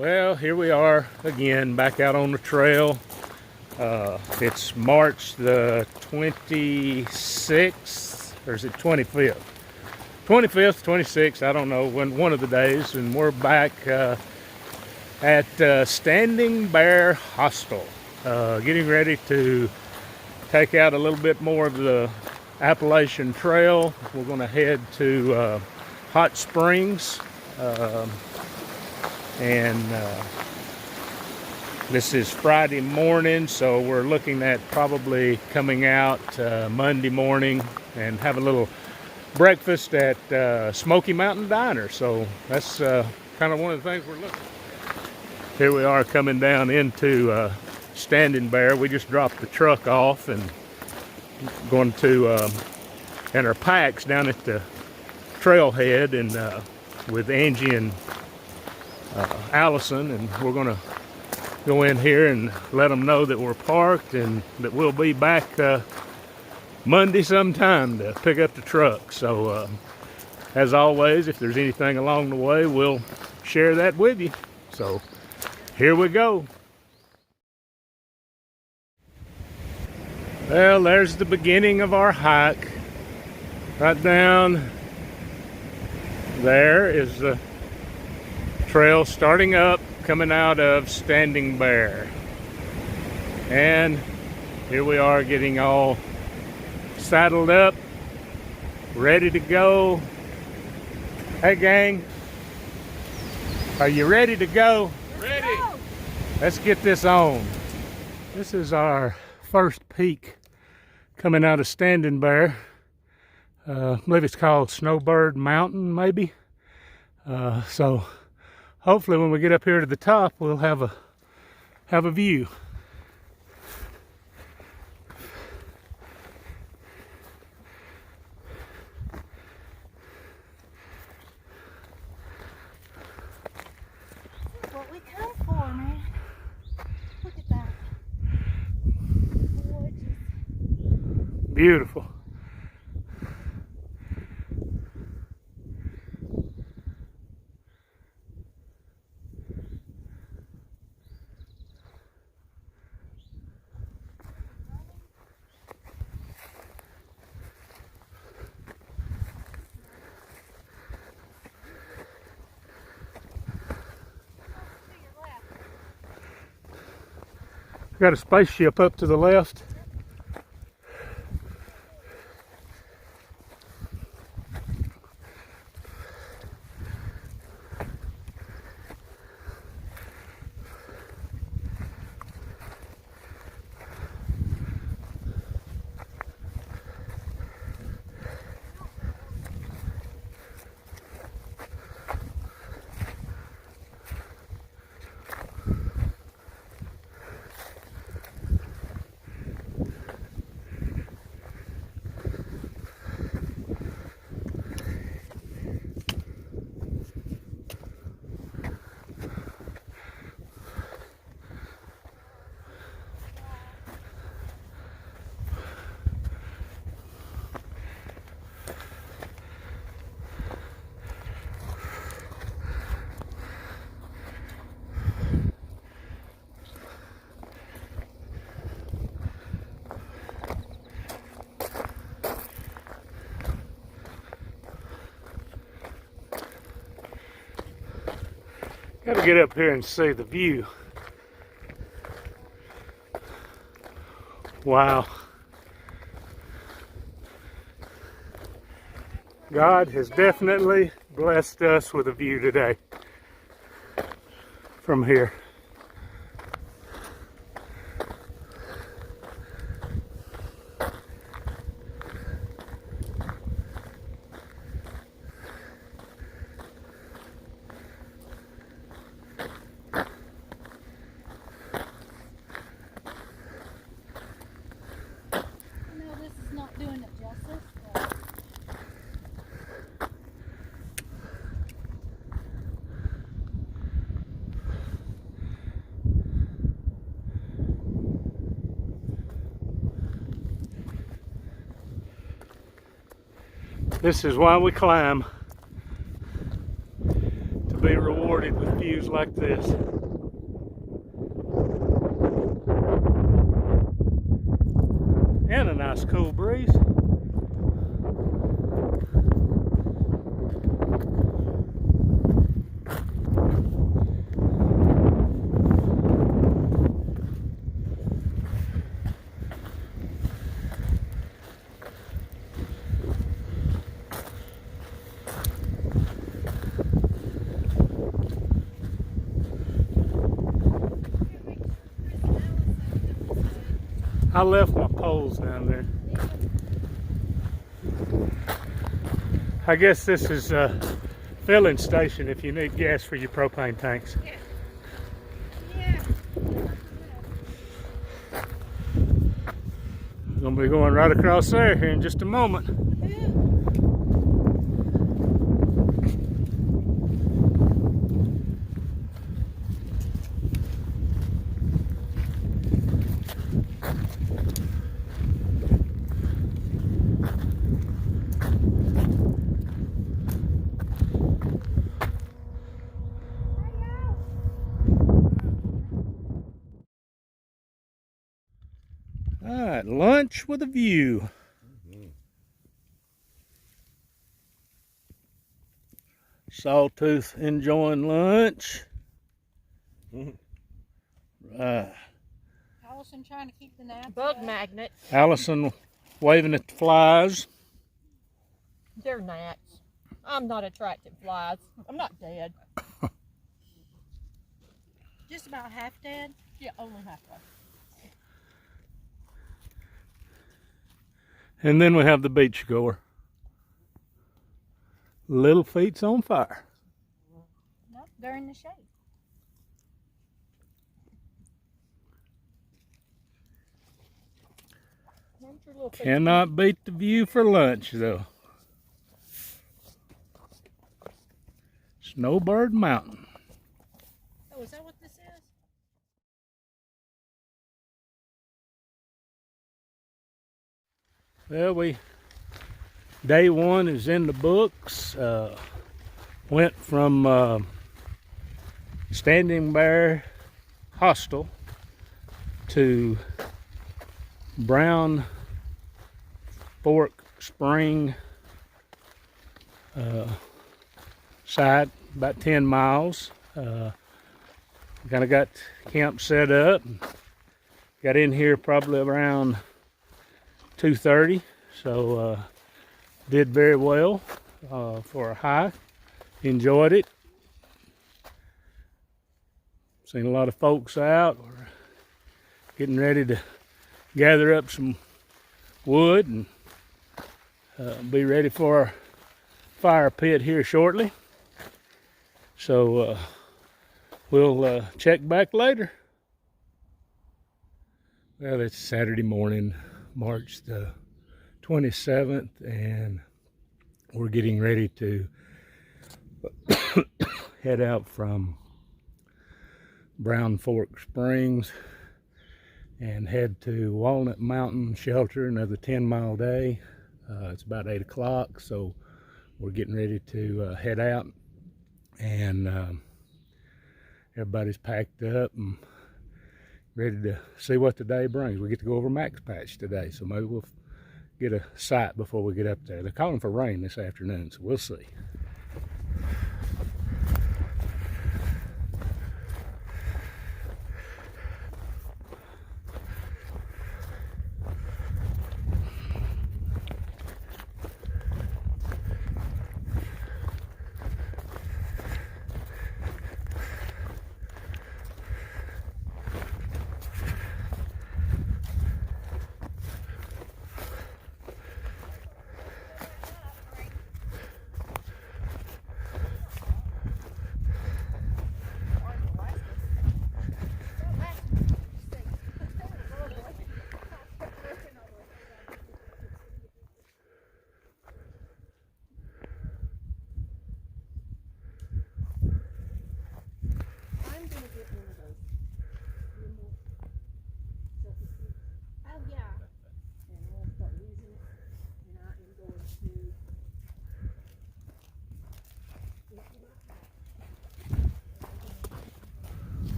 Well, here we are again, back out on the trail. It's March the 26th, or is it 25th? 25th, 26th, I don't know, one of the days, and we're back at Standing Bear Hostel, getting ready to take out a little bit more of the Appalachian Trail. We're going to head to Hot Springs. This is Friday morning, so we're looking at probably coming out Monday morning and have a little breakfast at Smoky Mountain Diner. So that's kind of one of the things we're looking at. Here we are coming down into Standing Bear. We just dropped the truck off and going to and our packs down at the trailhead and with Angie and Allison, and we're going to go in here and let them know that we're parked and that we'll be back Monday sometime to pick up the truck. So as always, if there's anything along the way, we'll share that with you. So here we go. Well, there's the beginning of our hike. Right down there is the trail starting up, coming out of Standing Bear. And here we are getting all saddled up, ready to go. Hey gang, are you ready to go? Ready. Let's get this on. This is our first peak coming out of Standing Bear. I believe it's called Snowbird Mountain, maybe. So hopefully when we get up here to the top, we'll have a view. This is what we come for, man. Look at that. Gorgeous. Beautiful. Got a spaceship up to the left. Got to get up here and see the view. Wow. God has definitely blessed us with a view today from here. Doing it justice. But this is why we climb, to be rewarded. rewarded with views like this. And a nice cool breeze. I left my poles down there. I guess this is a filling station if you need gas for your propane tanks. Yeah. Yeah. We're gonna be going right across there here in just a moment. All right, lunch with a view. Sawtooth enjoying lunch. Right. Allison trying to keep the gnats Bug away. magnet. Allison waving at the flies. They're gnats. I'm not attracted to flies. I'm not dead. Just about half dead. Yeah, only halfway. And then we have the beach goer. Little feet's on fire. No, they're in the shade. There's your little feet. Cannot beat the view for lunch though. Snowbird Mountain. Oh, is that what this is? Well, day one is in the books. Went from Standing Bear Hostel to Brown Fork Spring site, about 10 miles. Kind of got camp set up. Got in here probably around 2:30, so did very well for a hike. Enjoyed it. Seen a lot of folks out. We're getting ready to gather up some wood and be ready for our fire pit here shortly. So we'll check back later. Well, it's Saturday morning, March the 27th, and we're getting ready to head out from Brown Fork Springs and head to Walnut Mountain Shelter, another 10-mile day. It's about 8 o'clock, so we're getting ready to head out, and everybody's packed up and ready to see what the day brings. We get to go over Max Patch today, so maybe we'll get a sight before we get up there. They're calling for rain this afternoon, so we'll see.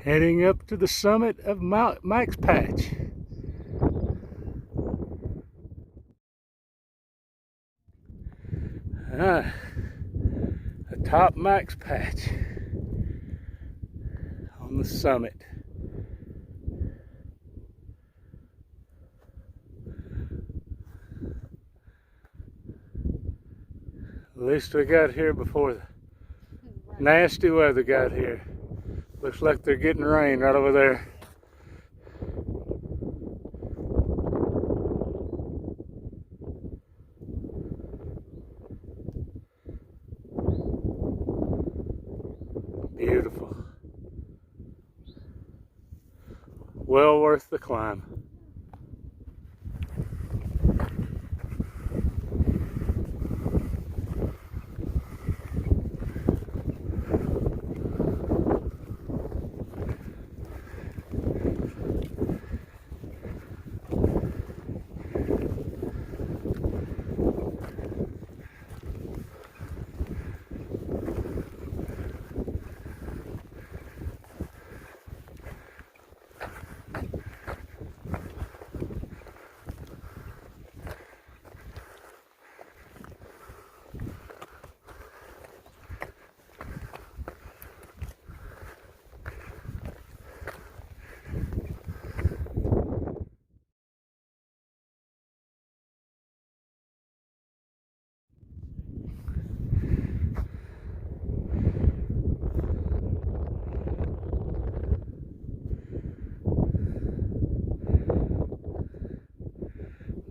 Heading up to the summit of Mike's Patch. Atop Mike's Patch on the summit. At least we got here before the nasty weather got here. Looks like they're getting rain right over there. Beautiful. Well worth the climb.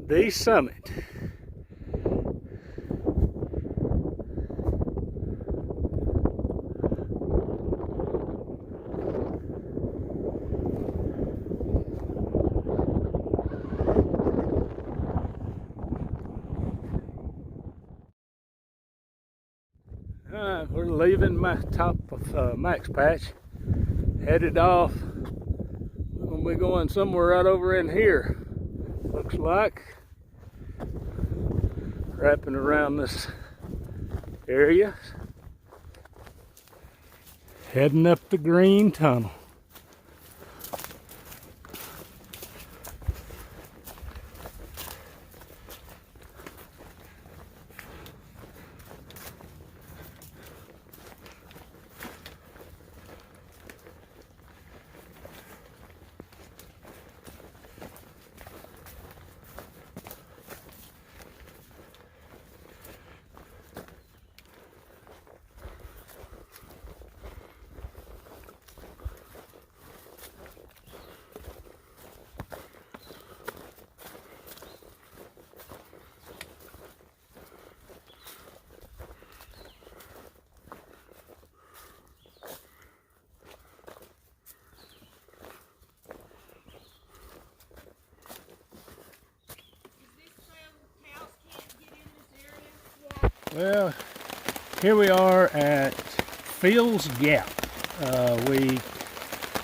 The summit. We're leaving my top of Max Patch, headed off. We're going to be going somewhere right over in here, looks like. Wrapping around this area, heading up the green tunnel. Well, here we are at Fields Gap. We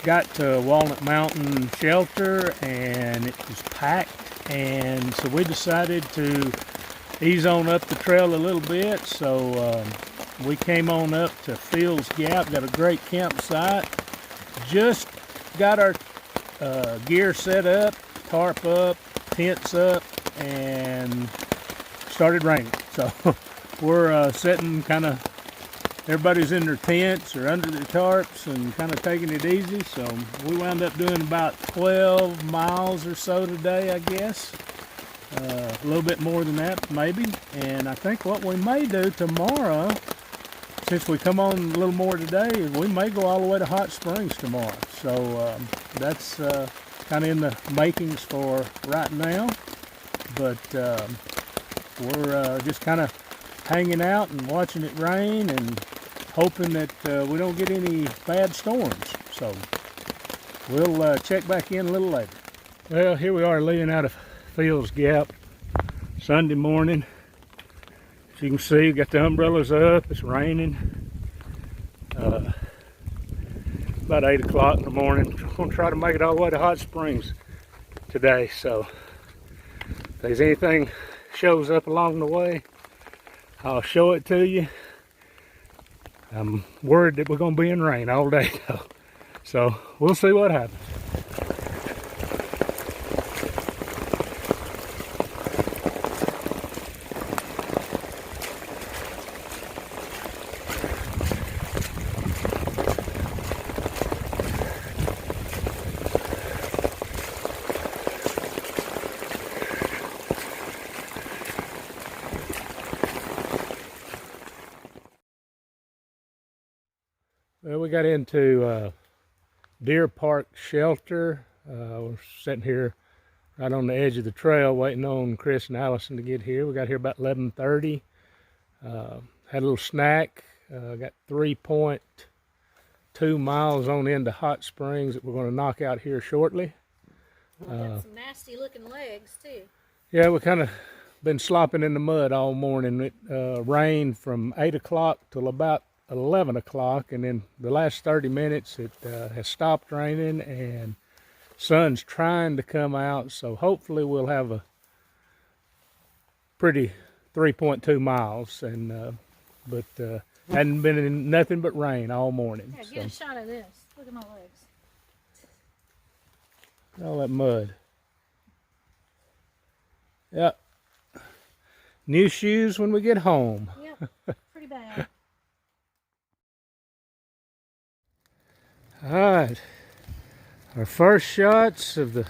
got to Walnut Mountain Shelter and it was packed, and so we decided to ease on up the trail a little bit. So we came on up to Fields Gap, got a great campsite, just got our gear set up, tarp up, tents up, and started raining. So we're sitting kind of, everybody's in their tents or under their tarps and kind of taking it easy. So we wound up doing about 12 miles or so today, I guess. A little bit more than that, maybe. And I think what we may do tomorrow, since we come on a little more today, is we may go all the way to Hot Springs tomorrow. So that's kind of in the makings for right now. But we're just kind of hanging out and watching it rain and hoping that we don't get any bad storms. So we'll check back in a little later. Well, here we are leaving out of Fields Gap Sunday morning. As you can see, we got the umbrellas up, it's raining. About 8 o'clock in the morning. I'm going to try to make it all the way to Hot Springs today. So if there's anything shows up along the way, I'll show it to you. I'm worried that we're going to be in rain all day though. So we'll see what happens. Well, we got into Deer Park Shelter. We're sitting here right on the edge of the trail waiting on Chris and Allison to get here. We got here about 11:30. Had a little snack. Got 3.2 miles on into Hot Springs that we're going to knock out here shortly. Got some nasty looking legs too. Yeah, we kind of been slopping in the mud all morning. It rained from 8 o'clock till about 11 o'clock, and then the last 30 minutes it has stopped raining and sun's trying to come out, so hopefully we'll have a pretty 3.2 miles, and but hadn't been in nothing but rain all morning. Yeah, get a shot of this. Look at my legs. All that mud. Yep. New shoes when we get home. Yep, pretty bad. All right, our first shots of the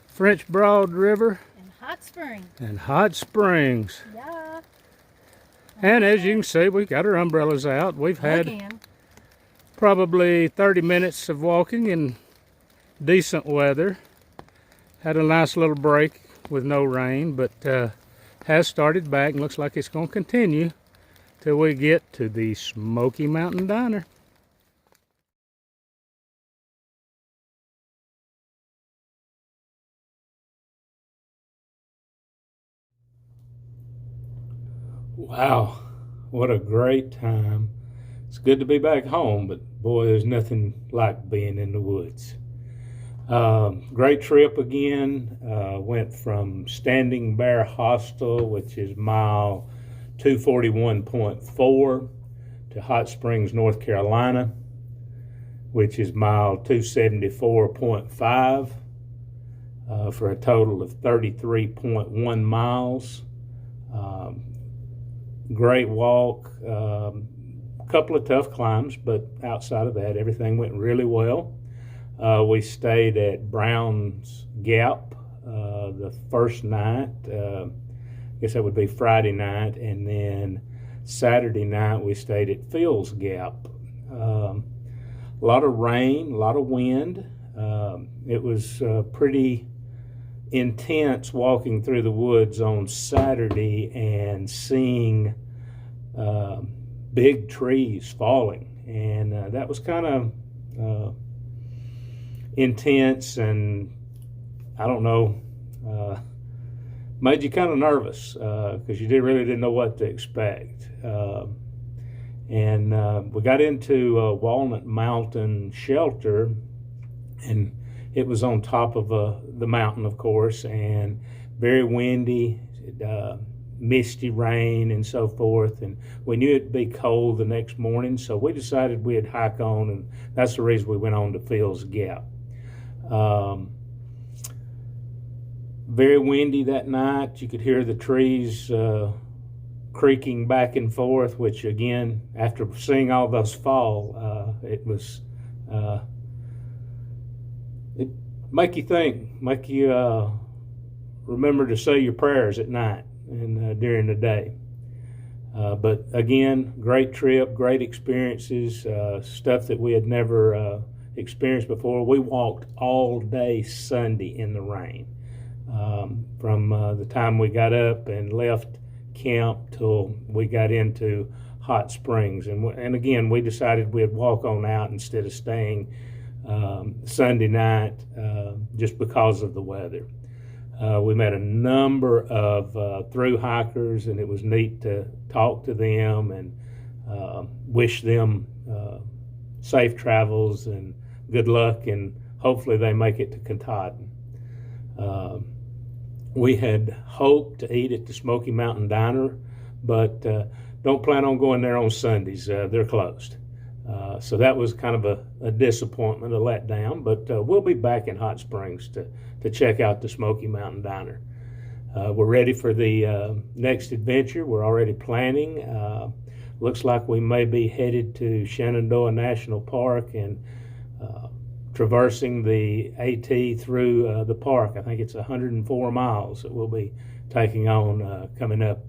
French Broad River And Hot Spring. and Hot Springs. Yeah. And as you can see, we've got our umbrellas out. We've had Again. probably 30 minutes of walking in decent weather. Had a nice little break with no rain, but has started back and looks like it's going to continue till we get to the Smoky Mountain Diner. Wow, what a great time. It's good to be back home, but boy, there's nothing like being in the woods. Great trip again. Went from Standing Bear Hostel, which is mile 241.4, to Hot Springs, North Carolina, which is mile 274.5, for a total of 33.1 miles. Great walk, a couple of tough climbs, but outside of that, everything went really well. We stayed at Brown's Gap the first night. I guess that would be Friday night, and then Saturday night we stayed at Phil's Gap. A lot of rain, a lot of wind. It was pretty intense walking through the woods on Saturday and seeing big trees falling, and that was kind of intense, and I don't know, made you kind of nervous because you really didn't know what to expect. And we got into Walnut Mountain Shelter, and it was on top of the mountain, of course, and very windy, misty rain and so forth. And we knew it'd be cold the next morning, so we decided we'd hike on, and that's the reason we went on to Phil's Gap. Very windy that night. You could hear the trees creaking back and forth, which again, after seeing all those fall, it was... it make you think, make you remember to say your prayers at night and during the day. But again, great trip, great experiences, stuff that we had never experienced before. We walked all day Sunday in the rain, from the time we got up and left camp till we got into Hot Springs. And again, we decided we'd walk on out instead of staying Sunday night, just because of the weather. We met a number of through hikers, and it was neat to talk to them and wish them safe travels and good luck, and hopefully they make it to Katahdin. We had hoped to eat at the Smoky Mountain Diner, but don't plan on going there on Sundays. They're closed. So that was kind of a disappointment, a letdown, but we'll be back in Hot Springs to check out the Smoky Mountain Diner. We're ready for the next adventure. We're already planning. Looks like we may be headed to Shenandoah National Park and traversing the AT through the park. I think it's 104 miles that we'll be taking on coming up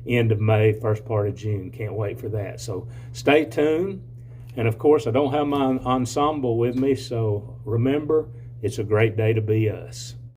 end of May, first part of June. Can't wait for that. So stay tuned. And of course, I don't have my ensemble with me, so remember, it's a great day to be us.